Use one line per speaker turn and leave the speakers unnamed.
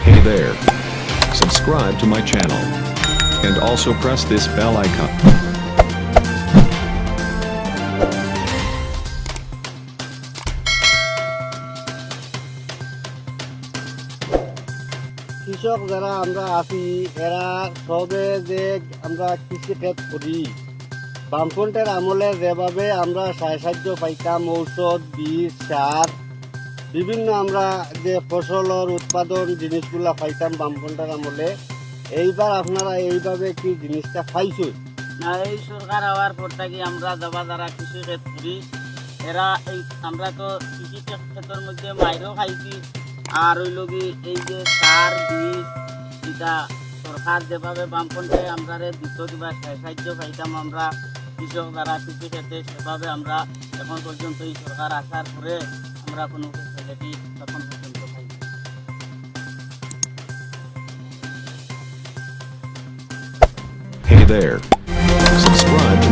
Hey there. Subscribe to my channel. And also press this bell icon.
কৃষক যারা আমরা আছি এরা সবে যে আমরা কৃষি ক্ষেত করি বামফ্রন্টের আমলে যেভাবে আমরা সাহায্য পাইতাম ঔষধ বীজ সার বিভিন্ন আমরা যে ফসলের উৎপাদন জিনিসগুলা পাইতাম বামফ্রন্টের আমলে এইবার আপনারা এইভাবে কি জিনিসটা পাইছো
না এই সরকার হওয়ার পর থেকে আমরা যারা কৃষি ক্ষেত করি এরা এই আমরা তো কৃষি ক্ষেত্রের মধ্যে মাইরও খাইছি আর ওই লগি এই যে সার বীজ এটা সরকার যেভাবে বামপন্থে আমরা দিত কিংবা সাহায্য পাইতাম আমরা কৃষক যারা কৃষি ক্ষেত্রে সেভাবে আমরা এখন পর্যন্ত এই সরকার আসার পরে আমরা কোনো ফেসিলিটি তখন পর্যন্ত পাই।
Hey there. Subscribe to